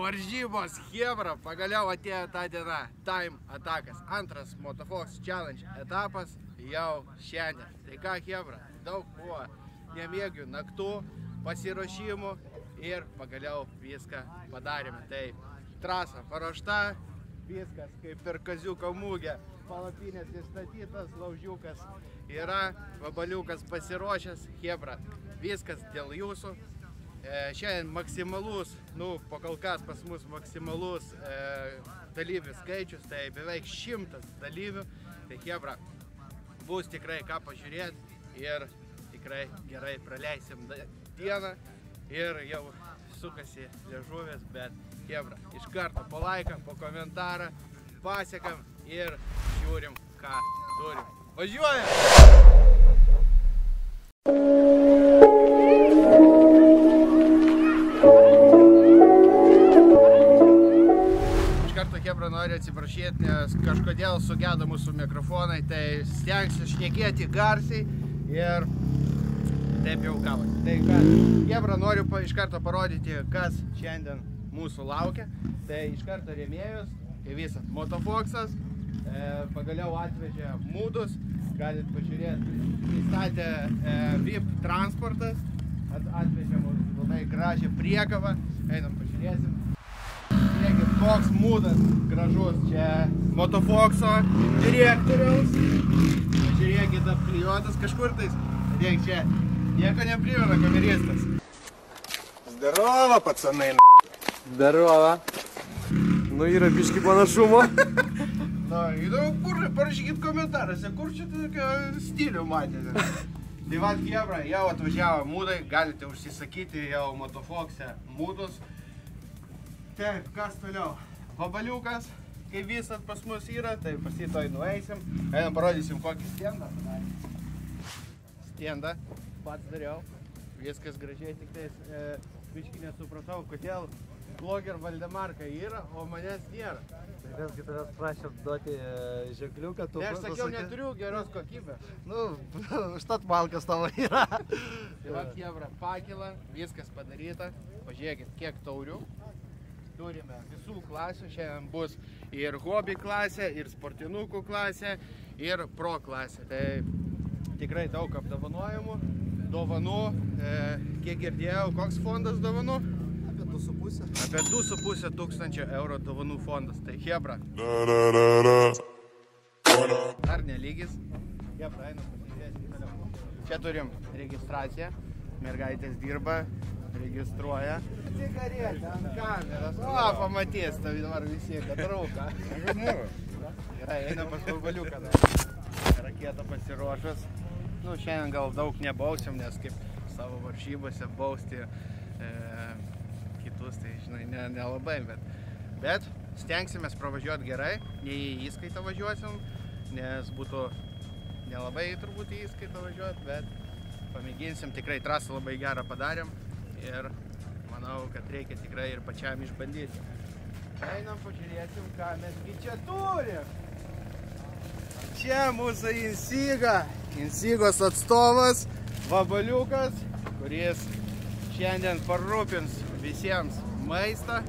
Varžybos chebra, pagaliau atėjo ta diena, Time Atakas. Antras Motofox Challenge etapas jau šiandien. Tai ką chebra, daug buvo nemėgių naktų, pasiruošimų ir pagaliau viską padarėme. Tai trasa paruošta, viskas kaip per kaziuko mūgę, palapinės įstatytas, laužiukas yra, vabaliukas pasiruošęs, chebra, viskas dėl jūsų. Šiandien maksimalus, pakol kas pas mus maksimalus dalyvių skaičius, tai beveik 100 dalyvių, tai chebra, bus tikrai ką pažiūrėti ir tikrai gerai praleisim dieną ir jau sukasi liežuvės, bet chebra, iš karto po laiką, po komentarą, pasiekam ir žiūrim, ką turim. Važiuojam! Noriu atsiprašyti, nes kažkodėl sugedo mūsų mikrofonai, tai stengsiu šnekėti garsiai ir taip jau gavosi. Tai ką, chebra, noriu iš karto parodyti, kas šiandien mūsų laukia. Tai iš karto rėmėjus, visas Motofoxas, pagaliau atvežė mūdus, galit pažiūrėti, įstatė VIP transportas, atvežė mūsų labai gražią priekavą, einam pažiūrėsim. Žiūrėkit, koks mūdas gražus, čia Motofoxo direktoriaus, žiūrėkit, apklijuotas kažkur tais, žiūrėk, čia nieko neprimena kameristas. Zdarova, pacanai, Zdarova. Yra biški panašumo. Kur, parašykit komentaruose, kur čia tokio stilių matėte. Tai va, chebra, jau atvažiavo mūdai, galite užsisakyti jau Motofoxe mūdus. Taip, kas toliau? Vabaliukas, kaip visat pas mus yra, tai pas jį toj nueisim. Einam parodysim kokį stendą. Stendą pats dariau. Viskas gražiai, tik tais biškį nesupratau, kodėl Blogger Valdemarka yra, o manęs nėra. Tai kasgi tavęs prašėm duoti ženkliuką, tu aš sakiau, neturiu geros kokybės. Štat malkas tavo yra. Tai va, chebra, pakila, viskas padaryta. Pažiūrėkit, kiek taurių. Turime visų klasių, šiandien bus ir hobby klasė, ir sportinukų klasė, ir pro klasė. Tai tikrai daug apdovanojimų, dovanų, kiek girdėjau, koks fondas dovanų? Apie 2,5. Apie 2,5 tūkstančio eurų dovanų fondas. Tai chebra. Dar nelygis. Chebra, einam pasižiūrėsim toliau. Čia turim registraciją, mergaitės dirba. Registruoja. Cigaretė ant kameros. Pamatys, tavi dabar visi, kad rauka. Gerai, einam pas vabaliuką. Raketa pasiruošus. Šiandien gal daug nebausim, nes kaip savo varžybose bausti kitus, tai žinai, nelabai, bet stengsimės pravažiuoti gerai. Ne į įskaitą važiuosim, nes būtų nelabai turbūt į įskaitą važiuoti, bet pamėginsim, tikrai trasą labai gerą padarėm. Ir manau, kad reikia tikrai ir pačiam išbandyti. Einam pažiūrėsim, ką mesgi čia turim. Čia mūsų Insigos atstovas, vabaliukas, kuris šiandien parūpins visiems maistą.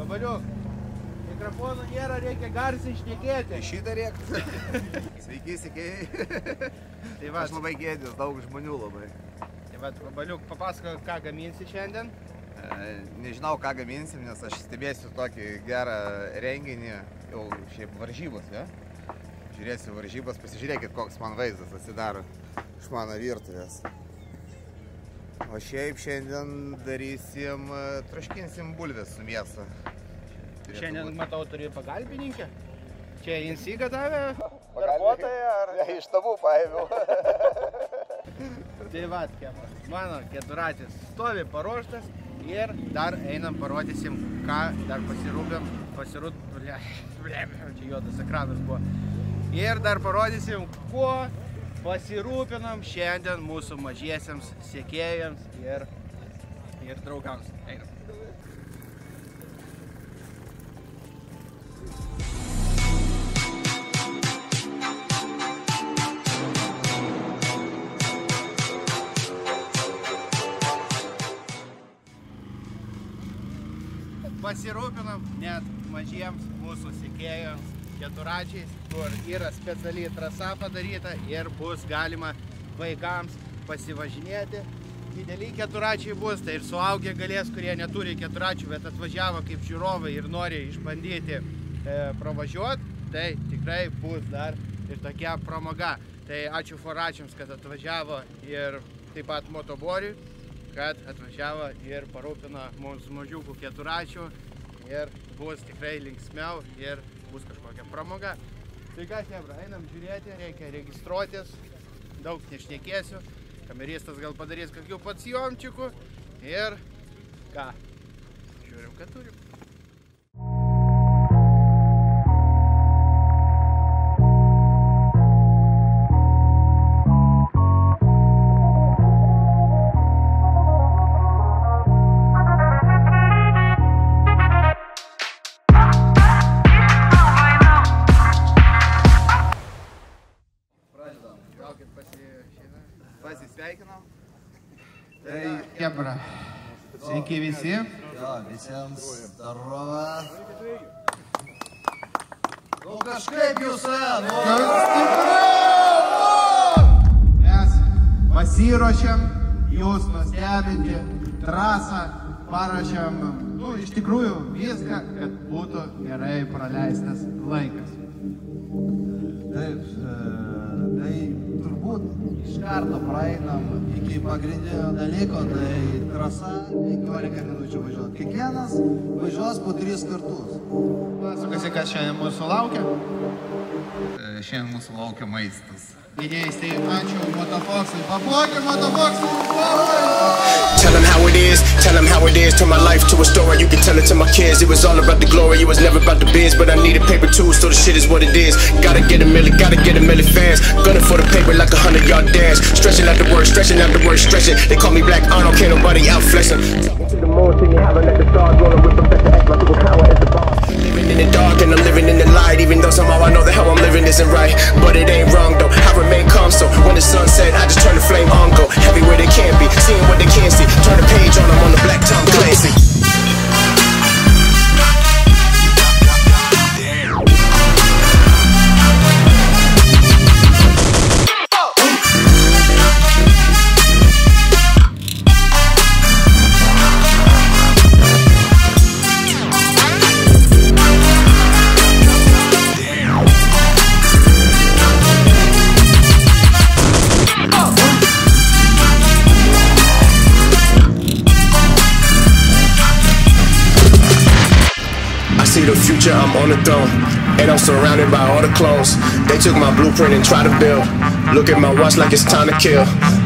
Vabaliuk, mikrofonų nėra, reikia garsiai šnekėti. Šitą rėkti. Sveiki, sėkiai. Aš labai gėdės, daug žmonių labai. Vabaliuk, papasakok, ką gaminsi šiandien? Nežinau, ką gaminsim, nes aš stebėsiu tokį gerą renginį, jau šiaip varžybos, ja? Žiūrėsiu varžybos, pasižiūrėkit, koks man vaizdas atsidaro iš mano virtuvės. O šiaip šiandien darysim, troškinsim bulvės su mėsa. Šiandien, matau, turi pagalbininkę? Čia Insiga davė? Darbuotoja ar? Ne, iš tabų paėmiau. Tai va, mano keturatis stovi paruoštas ir dar einam parodysim, ką dar čia juodas ekranas buvo. Ir dar parodysim, kuo pasirūpinam šiandien mūsų mažiesiems sekėjams ir draugams. Einam. pasirūpinam net mažiems mūsų sekėjams keturačiais, kur yra specialiai trasa padaryta ir bus galima vaikams pasivažinėti. Dideliai keturačiai bus, tai ir suaugę galės, kurie neturi keturačių, bet atvažiavo kaip žiūrovai ir nori išbandyti pravažiuoti, tai tikrai bus dar ir tokia pramoga. Tai ačiū foračiams, kad atvažiavo ir taip pat motoboriui, kad atvažiavo ir parūpino mums mažiukų keturačių ir bus tikrai linksmiau ir bus kažkokia pramoga. Tai ką, chebra, einam žiūrėti, reikia registruotis, daug nešnekėsiu, kameristas gal padarys kokių patsijomčikų ir ką, žiūrim, ką turim. Pasisveikinam. Tai, chebra, sveiki visi. Jo, visiems darova. Nu kažkaip jūs, Mes pasiruošiam jūs nustebinti trasą, paruošiam, iš tikrųjų viską, kad būtų gerai praleistas laikas. Taip, tai turbūt iš karto praeinam iki pagrindinio dalyko, tai trasa 15 minučių važiuoti. Kiekvienas važiuos po 3 kartus. Pasakasi, kas šiandien mūsų laukia. Šiandien mūsų laukia maistas. Idėjais, tai ačiū Motofoxui. Paplokim Motofoxui! Tell them how it is, tell them how it is. Turn my life to a story, you can tell it to my kids. It was all about the glory, it was never about the biz. But I needed paper too, so the shit is what it is. Gotta get a million fans. Gunning for the paper like 100-yard dash. Stretching out the word, stretching out the word, stretching. They call me Black Arnold, can't nobody out flexing. Talking to the moon, singing heaven, let the stars rolling with Professor X, my superpower is the bar. Living in the dark and I'm living in the light. Even though somehow I know that how I'm living isn't right. But it ain't wrong though, I remain calm. So when the sun set, I just turn the flame on, go heavy where they can't be, seeing what they can't see. Turn the page on, I'm on the Black Tom Clancy. See the future, I'm on the throne, and I'm surrounded by all the clones. They took my blueprint and tried to build. Look at my watch like it's time to kill.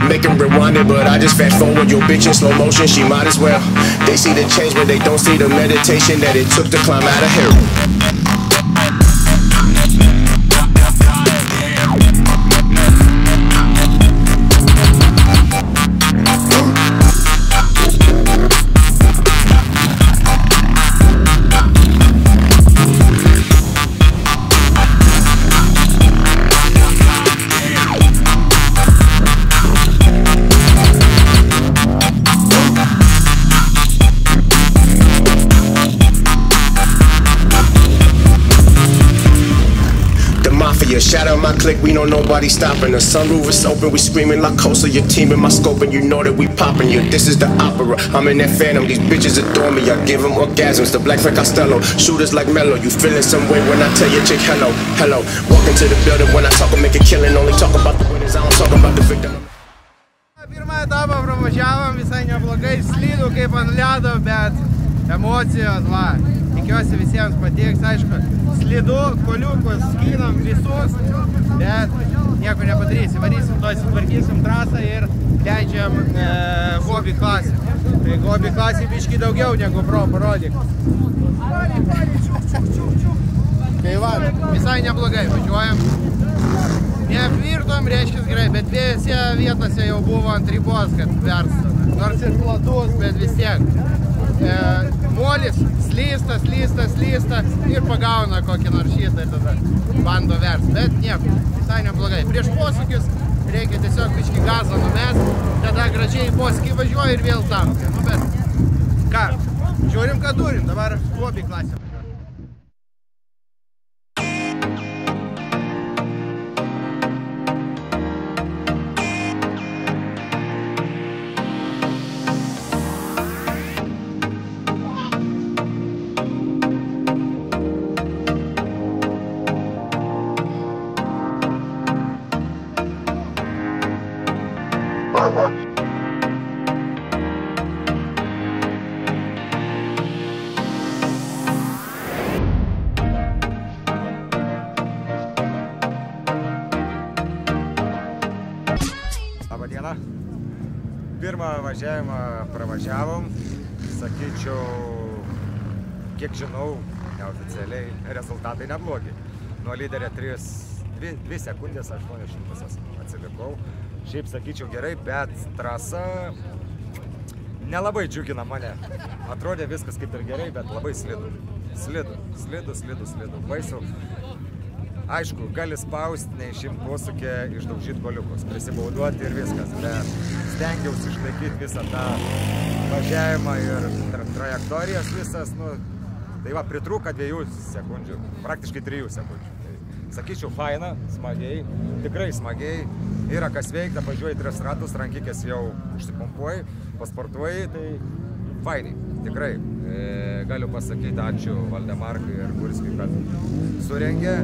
Make them rewind it, but I just fast forward. Your bitch in slow motion, she might as well. They see the change, but they don't see the meditation that it took to climb out of here. Shout out my clique, we know nobody stopping us. Sunroof is open, we screaming like Costa. Your team in my scope and you know that we popping you. This is the opera, I'm in that phantom. These bitches adore me, I give them orgasms. The Black Frank Costello, shooters like Mello. You feeling some way when I tell your chick hello, hello. Walk into the building when I talk, I make a killing. Only talk about the winners, I don't talk about the victim. Pirmą etapą pravažiavom visai neblogai, slydų kaip ant ledo, bet emocijos, va. Tikiuosi visiems patiks, aišku, slidų, koliukus, skinam visus, bet nieko nepadarysim, varysim, to sutvarkysim trasą ir leidžiam hobby klasę. Tai hobby klasė biški daugiau negu pro, parodyk. Tai va, visai neblogai, važiuojam. Neapvirtom, reiškia gerai, bet dviejose vietose jau buvo ant ribos, kad verstų. Nors ir platus, bet vis tiek. Molis slysta ir pagauna kokį nors šitą ir tada bando vers, bet nieko, visai neblogai. Prieš posūkius reikia tiesiog biškį gazą numest, tada gražiai posūkį važiuoja ir vėl tam. Nu bet ką, Žiūrim, ką turim, dabar lobby klasė. Labą dieną. Pirmą važiavimą pravažiavom, sakyčiau, kiek žinau, neoficialiai rezultatai neblogi. Nuo lyderio 2 sekundės 800 atsilikau. Šiaip sakyčiau gerai, bet trasa nelabai džiugina mane. Atrodė viskas kaip ir gerai, bet labai slidu. Slidu. Baisu. Aišku, gali spausti, neišimt posūkį, išdaužyti goliukus, prisibauduoti ir viskas, bet stengiausi išlaikyti visą tą važiavimą ir trajektorijas visas, tai va, pritrūka 2 sekundžių, praktiškai 3 sekundžių. Tai, sakyčiau, faina, smagiai, tikrai smagiai, yra kas veikta, važiuoji 3 ratus, rankikės jau užsipumpuoji, pasportuoji, tai fainiai, tikrai. Galiu pasakyti ačiū Valdemarkui ir Gurskiui, kad surengė,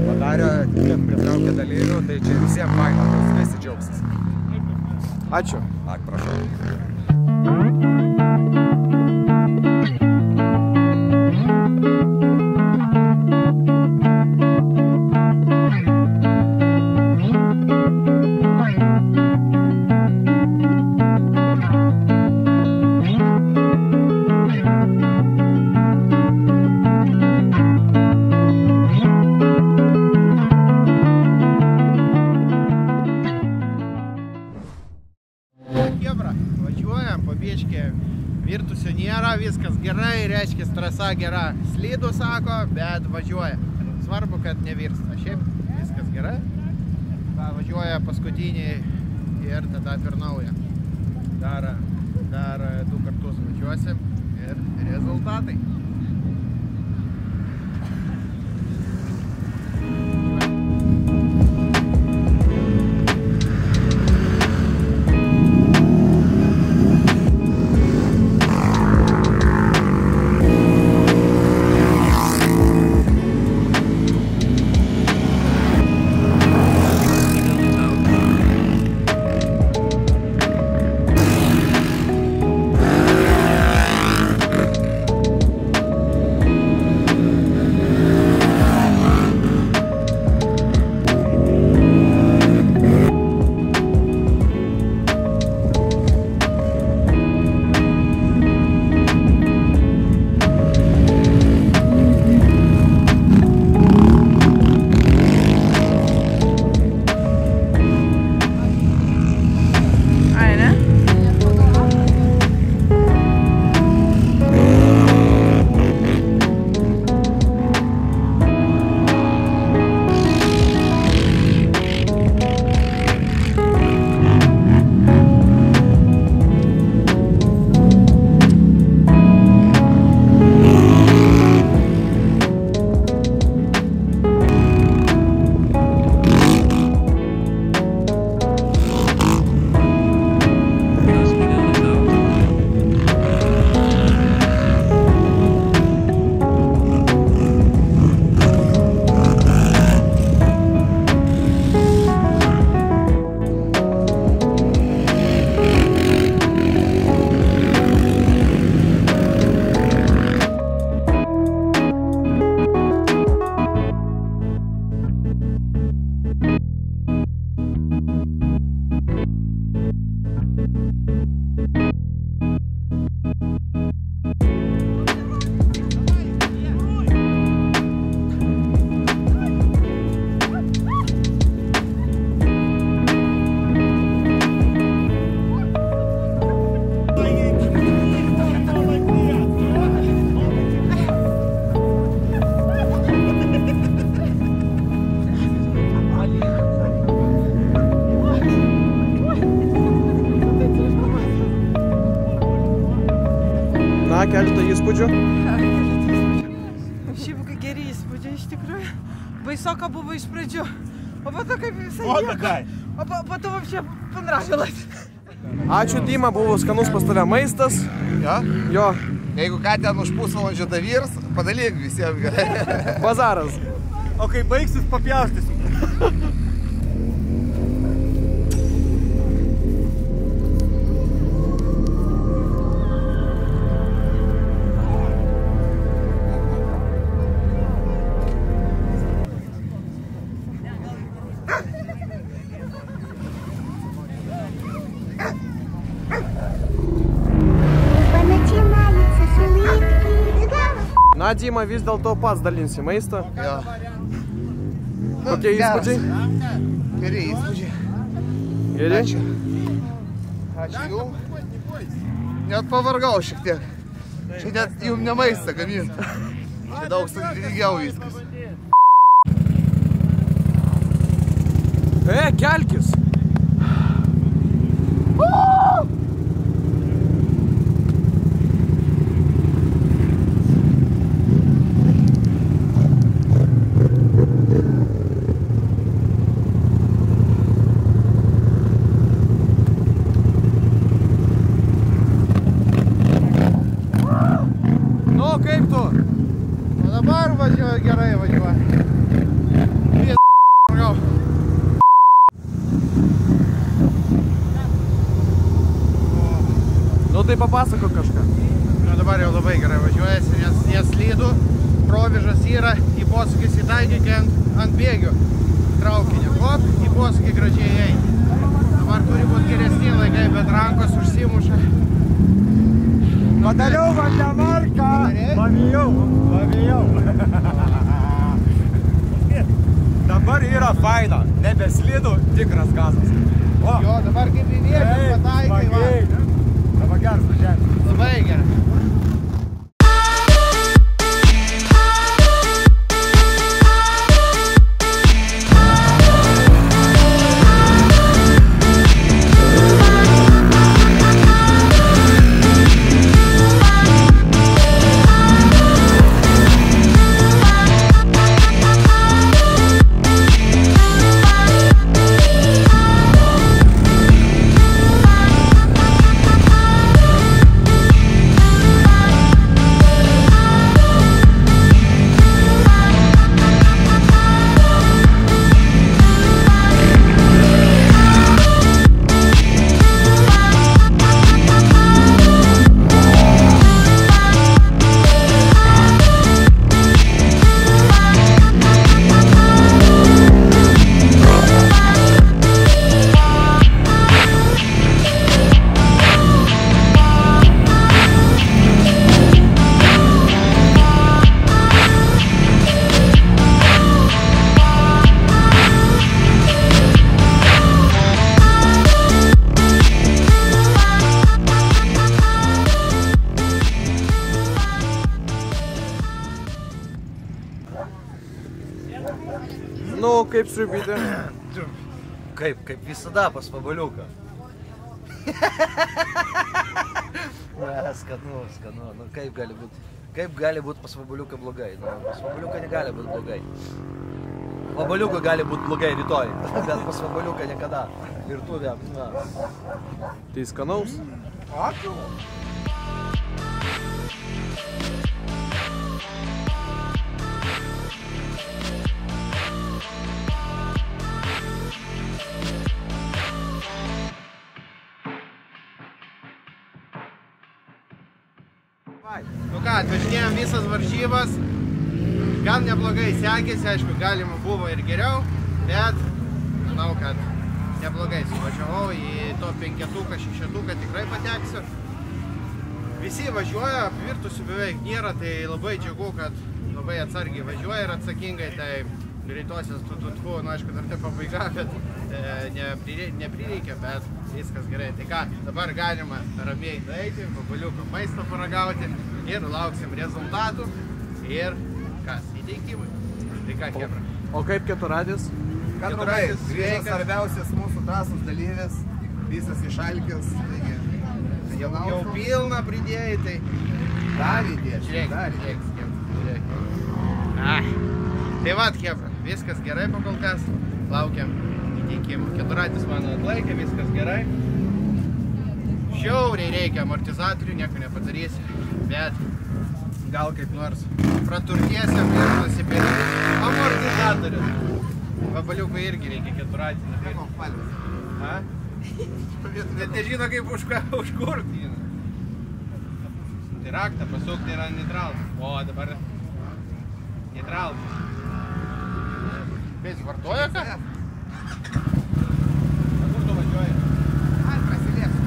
padarė, tiek pritraukė dalyvių, tai čia visiems faina, visi džiaugsis. Ačiū. Prašau. Važiuojam, pabiškė, virtusio nėra, viskas gerai, reiškia, trasa gera. Slidu, sako, bet važiuoja. Svarbu, kad nevirsta. Šiaip viskas gerai. Važiuoja paskutinį ir tada per naują. Dar 2 kartus važiuosim ir rezultatai. įspūdžių? Šiaip geri įspūdžiai iš tikrųjų. Baisoka buvo iš pradžių. O po to kaip visai nieko. O po to вообще понравилось. Ačiū, Dima, buvo skanus pas tave maistas. Jo. Jeigu ką ten už pusvalandžio davirs, padalyk visiems gerai. Bazaras. O kai baigsis, papjaustysim. Na, Dima, vis dėlto pats dalinsi maistą. Jo. Kokie įspūdžiai? Geri įspūdžiai. Geri? Ačiū. Ačiū jum. Net pavargau šiek tiek. Čia net jum ne maistą gaminti. Čia daug sudėtingiau viskas. Kelkis! Dabar važiuoju, gerai važiuoju. Nu tai papasako kažką. Nu dabar jau labai gerai važiuojasi, nes neslydų, provižas yra, į posūkis įtaikyti ant bėgių traukinio. Hop, į posūkį gražiai eiti. Dabar turi būti geresni laikai, bet rankos užsimuša. Padariau vandemarką! Pavijau! Dabar yra faina, nebeslidų, tikras gazas. Jo, dabar kaip į vietą pataikai, va. Dabar geras važiavimas. Labai gerai. Nu, kaip sriubytė? Kaip visada pas Vabaliuką. Skanu. Nu, kaip gali būt pas Vabaliuką blogai? Nu, pas Vabaliuką negali būt blogai. Vabaliuką gali būt blogai rytoj, bet pas Vabaliuką niekada. Virtuvėm. Tai skanaus? Ačiū. Nu ką, atvažinėjom visas varžybas, gan neblogai sekėsi, aišku, galima buvo ir geriau, bet manau, kad neblogai suvažiavau į top 5-6 tikrai pateksiu. Visi važiuoja, apvirtusių beveik nėra, tai labai džiugu, kad labai atsargiai važiuoja ir atsakingai, tai greitosios tututku, nu aišku, dar tai pabaiga, bet neprireikia, bet viskas gerai. Tai ką, dabar galima ramiai nueiti, Vabaliuko maisto paragauti ir lauksim rezultatų ir kas, įteikimai. Tai ką, Hebra? O kaip keturadis? Keturadis, Grėjas svarbiausias mūsų trasos dalyvis, visas išalkęs, taigi Jau pilną pridėjai, tai... Dalį dėsi. Žiūrėk. Tai vat, chebra, viskas gerai po kol kas. Laukiam įteikimo. Keturratis mano atlaikė, viskas gerai. Šiauriai reikia amortizatorių, nieko nepadarysi. Bet gal kaip nors praturtiesiam ir nusipirkti amortizatorius. Vabaliukui irgi reikia keturratį. Bet nežino kaip užkurti. Tai raktą pasukti yra neutralus. O dabar neutralus. Kaip jis vartoja ką? Kur tu važiuoji? Prasilėsiu.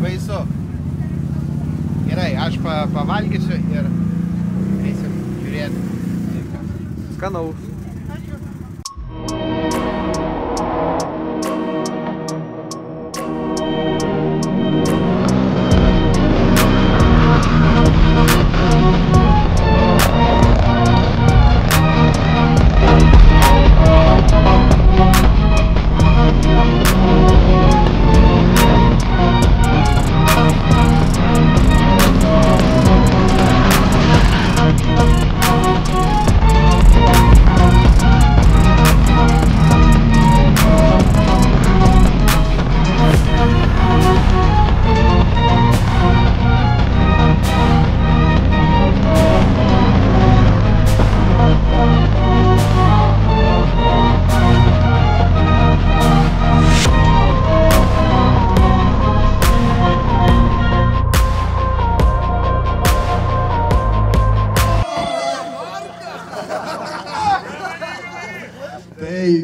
Baisu. Gerai, aš pavalgysiu ir eisim žiūrėti. Skanaus.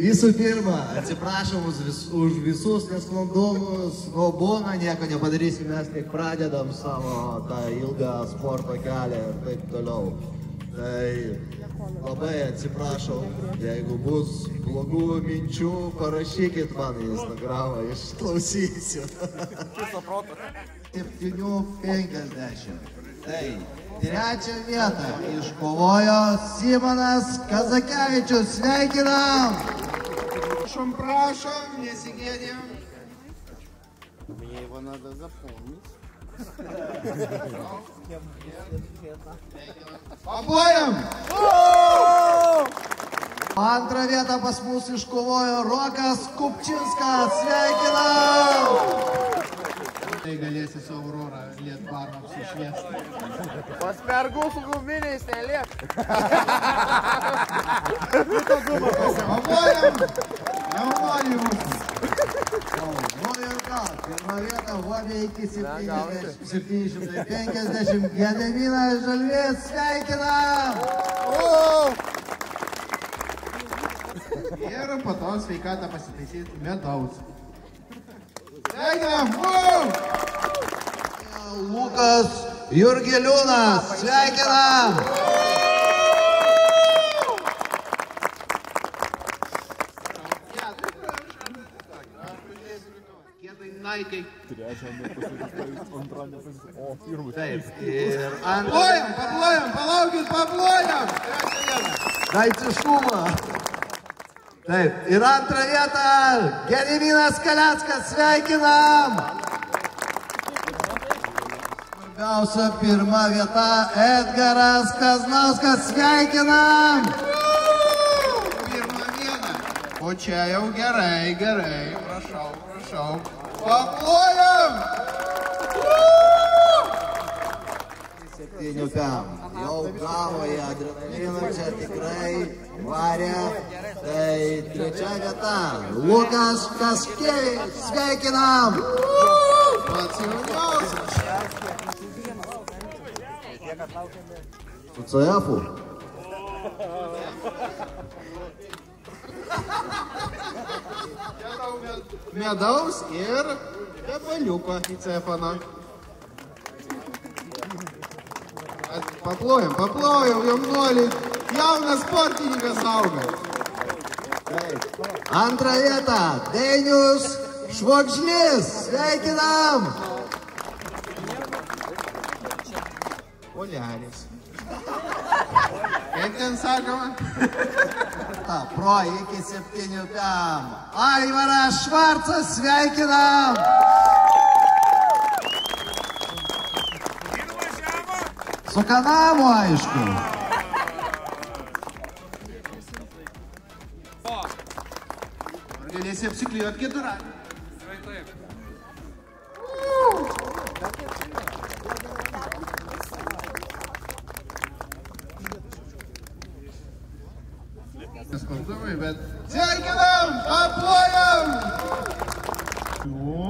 Visų pirma, atsiprašom už visus nesklandumus, būna, nieko nepadarysim, mes tik pradedam savo tą ilgą sporto kelią ir taip toliau. Tai labai atsiprašau, jeigu bus blogų minčių, parašykit man į Instagramą, išklausysiu. 7:50. Tai trečią vietą iškovojo Simonas Kazakevičius, sveikinam! Prašom, nesigėdėm. Мне его надо запомнить. Paplojam! Antrą vietą pas mus iškovojo Rokas Kupčinskas, sveikinam! Tai galėsi su Aurora lietvarą apsišviesti. Pas mergų su guminiais neliek. Paplojam! Jaunuoliai mūsų. Pirmą vietą Vobė iki 750. Gediminas Žalvės, sveikinam! Ir po to sveikatą pasitaisyti medaus. Sveikinam! Lukas Jurgeliūnas, sveikinam! Taip, ir Paplojam, palaukit, paplojam! Daiciškumą. Taip, ir antrą vietą Gediminas Kaleckas, sveikinam! Svarbiausia pirma vieta Edgaras Kaznauskas, sveikinam! Pirmą vietą. O čia jau gerai, prašau. Paplojam! 7 jau gavo į adrenaliną, čia tikrai varė. Tai trečia vieta Lukas Kaskevičius, sveikinam! Pats jauniausias. Su CF-u. Medaus ir kepaliuko į cefaną. Paplojam, jaunuoliai. Jaunas sportininkas auga. Antrą vietą Dainius Švogžlis, sveikinam! Poliaris. Kaip ten sakoma? Pro iki 7 Aivaras Švarcas, sveikinam! Su kanamu, aišku. Ar galėsi apsiklijuot keturą? Neskaldumai, bet sveikinam, aplojam! Nu,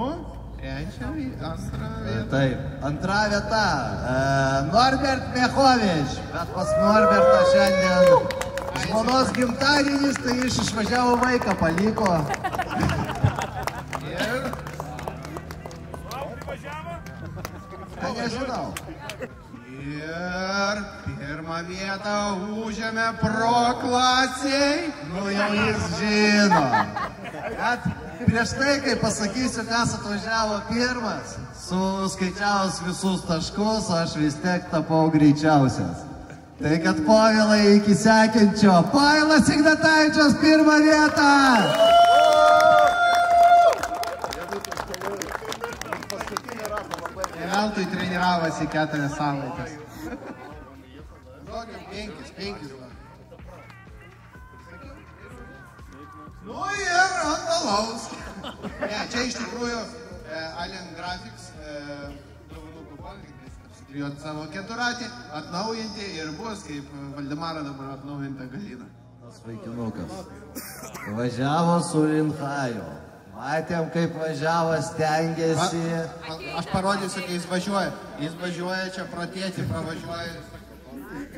trečia, antra vieta. Taip, antra vieta. Norbert Mechovič. Bet pas Norbertą šiandien žmonos gimtadienis, tai jis išvažiavo vaiką, paliko. Ir? Ką nežinau. Ir pirmą vietą užėmė pro klasiai. Nu jau jis žino. Bet prieš tai, kai pasakysiu, kas atvažiavo pirmas, suskaičiavus visus taškus, aš vis tiek tapau greičiausias. Tai kad Povilai iki sekančio. Povilas Ignatavičius pirmą vietą. Veltui treniravosi 4 savaitės. Duokim 5. Nu ir Andalauskį. Ne, čia iš tikrųjų Alien Graphics dovanų kuponai, apsiklijuoti savo keturatį, atnaujinti ir bus, kaip Valdemarą dabar atnaujinta Galina. Tas vaikinukas važiavo su Linhaju. Matėm, kaip važiavo, stengiasi. Aš parodysiu, kai jis važiuoja. Jis važiuoja čia protėti, pravažiuoja.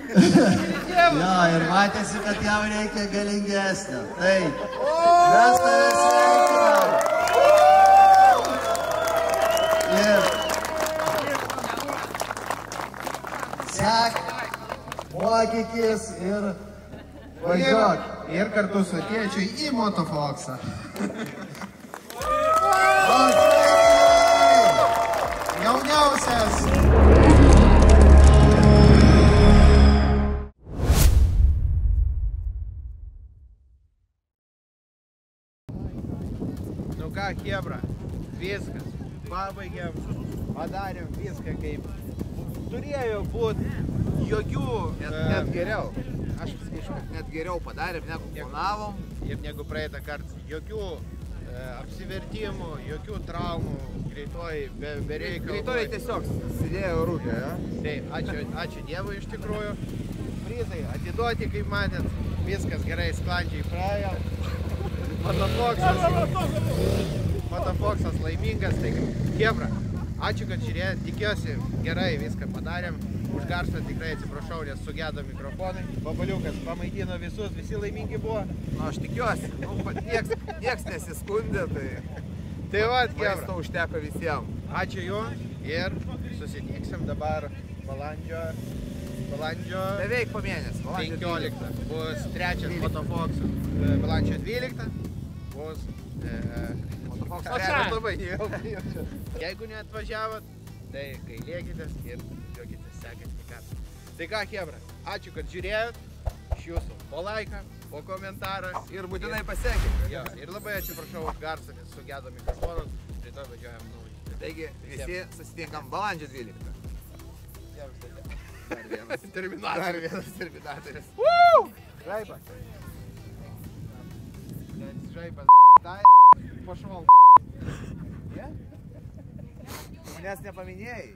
Jo, ir matėsi, kad jam reikia galingesnio. Taip, mes tave sveikinam. Ir sek, mokykis ir važiuok. Ir kartu su tėčiu į Motofoksą. Jauniausias. Nu ką, chebra, viskas. Pabaigėm, padarėm viską kaip turėjo būti. Jokių... Net geriau. Aš pasakyčiau, kad net geriau padarėm, negu planavom. Ir negu praeitą kartą. Jokių apsivertimų, jokių traumų, greitoji be reikalo. Greitoji tiesiog sėdėjo rūkė, ja? Taip, ačiū Dievui iš tikrųjų. Prizai atiduoti, kaip matėt, viskas gerai, sklandžiai praėjo. Motofoksas laimingas, tai chebra, ačiū, kad žiūrėjot, tikiuosi gerai viską padarėm. Už garsą tikrai atsiprašau, nes sugedo mikrofonai. Babaliukas pamaitino visus, visi laimingi buvo. Nu, aš tikiuosi, nieks nesiskundė, tai... Tai va, chebra. Maisto užteko visiems. Ačiū jums ir susitiksim dabar balandžio... Beveik po mėnesį. 15 bus trečias Motofoksas. Balandžio 12 bus... Motofoksas labai jau. Jeigu neatvažiavot, tai gailėkitės ir džiaukitės sekantį kartą. Tai ką, chebra, ačiū, kad žiūrėjot. Iš jūsų po laiką, po komentarą. Ir būtinai pasiekit. Jo, ir labai atsiprašau už garsą, nes sugedo mikrofonas. Rytoj važiuojam naujai. Taigi, visi susitinkam balandžio 12. Dar vienas terminatorius. Žaibas. Žaibas. Pašol. Manęs nepaminėjai.